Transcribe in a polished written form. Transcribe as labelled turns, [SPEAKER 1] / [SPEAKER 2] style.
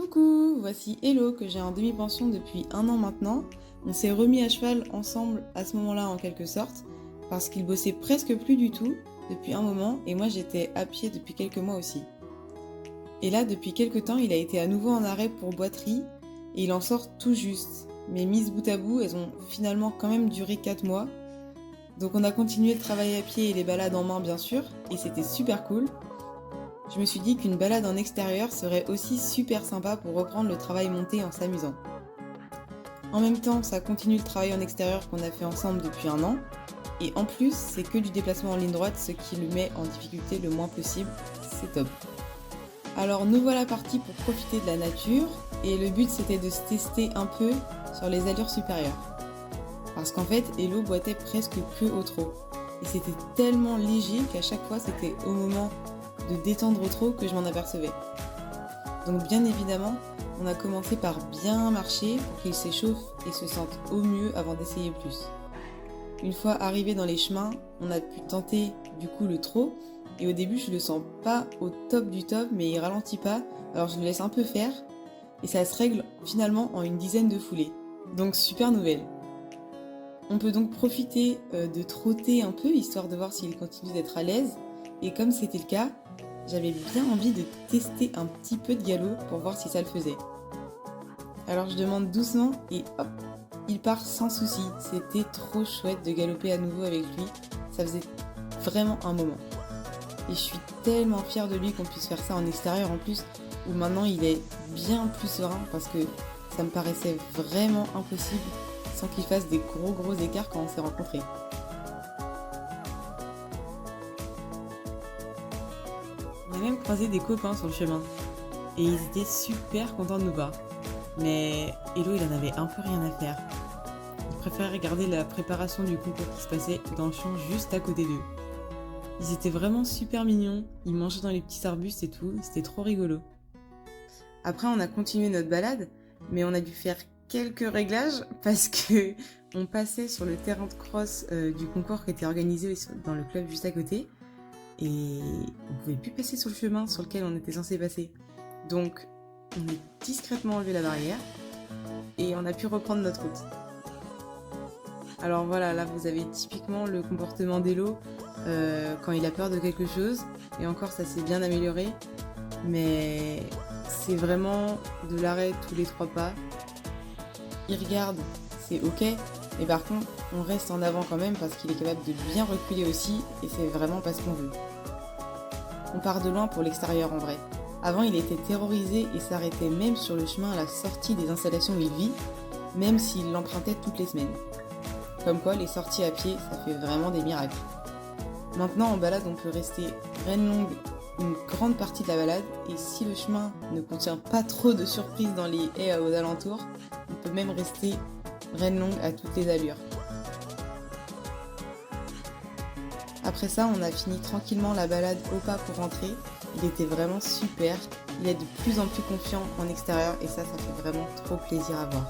[SPEAKER 1] Coucou, voici Hello que j'ai en demi-pension depuis 1 an maintenant. On s'est remis à cheval ensemble à ce moment-là en quelque sorte, parce qu'il bossait presque plus du tout depuis un moment et moi j'étais à pied depuis quelques mois aussi. Et là depuis quelques temps il a été à nouveau en arrêt pour boiterie et il en sort tout juste. Mais mises bout à bout, elles ont finalement quand même duré 4 mois. Donc on a continué de travailler à pied et les balades en main bien sûr, et c'était super cool. Je me suis dit qu'une balade en extérieur serait aussi super sympa pour reprendre le travail monté en s'amusant. En même temps, ça continue le travail en extérieur qu'on a fait ensemble depuis 1 an, et en plus, c'est que du déplacement en ligne droite, ce qui le met en difficulté le moins possible, c'est top. Alors nous voilà partis pour profiter de la nature, et le but c'était de se tester un peu sur les allures supérieures. Parce qu'en fait, Hello boitait presque que au trot, et c'était tellement léger qu'à chaque fois c'était au moment de détendre au trot que je m'en apercevais. Donc bien évidemment, on a commencé par bien marcher pour qu'il s'échauffe et se sente au mieux avant d'essayer plus. Une fois arrivé dans les chemins, on a pu tenter du coup le trot, et au début je le sens pas au top du top, mais il ralentit pas, alors je le laisse un peu faire, et ça se règle finalement en une dizaine de foulées. Donc super nouvelle. On peut donc profiter de trotter un peu, histoire de voir s'il continue d'être à l'aise, et comme c'était le cas, j'avais bien envie de tester un petit peu de galop pour voir si ça le faisait. Alors je demande doucement et hop, il part sans souci. C'était trop chouette de galoper à nouveau avec lui, ça faisait vraiment un moment. Et je suis tellement fière de lui qu'on puisse faire ça en extérieur en plus, où maintenant il est bien plus serein parce que ça me paraissait vraiment impossible sans qu'il fasse des gros écarts quand on s'est rencontrés. On a même croisé des copains sur le chemin et ils étaient super contents de nous voir. Mais Hello, il en avait un peu rien à faire. Il préférait regarder la préparation du concours qui se passait dans le champ juste à côté d'eux. Ils étaient vraiment super mignons, ils mangeaient dans les petits arbustes et tout, c'était trop rigolo. Après, on a continué notre balade, mais on a dû faire quelques réglages parce que on passait sur le terrain de cross du concours qui était organisé dans le club juste à côté. Et on pouvait plus passer sur le chemin sur lequel on était censé passer. Donc on a discrètement enlevé la barrière et on a pu reprendre notre route. Alors voilà, là vous avez typiquement le comportement d'Hello quand il a peur de quelque chose, et encore ça s'est bien amélioré, mais c'est vraiment de l'arrêt tous les 3 pas. Il regarde, c'est ok, mais par contre on reste en avant quand même parce qu'il est capable de bien reculer aussi, et c'est vraiment pas ce qu'on veut. On part de loin pour l'extérieur en vrai. Avant il était terrorisé et s'arrêtait même sur le chemin à la sortie des installations où il vit, même s'il l'empruntait toutes les semaines. Comme quoi les sorties à pied ça fait vraiment des miracles. Maintenant en balade on peut rester reine longue une grande partie de la balade, et si le chemin ne contient pas trop de surprises dans les haies aux alentours, on peut même rester reine longue à toutes les allures. Après ça, on a fini tranquillement la balade au pas pour rentrer. Il était vraiment super, il est de plus en plus confiant en extérieur et ça fait vraiment trop plaisir à voir.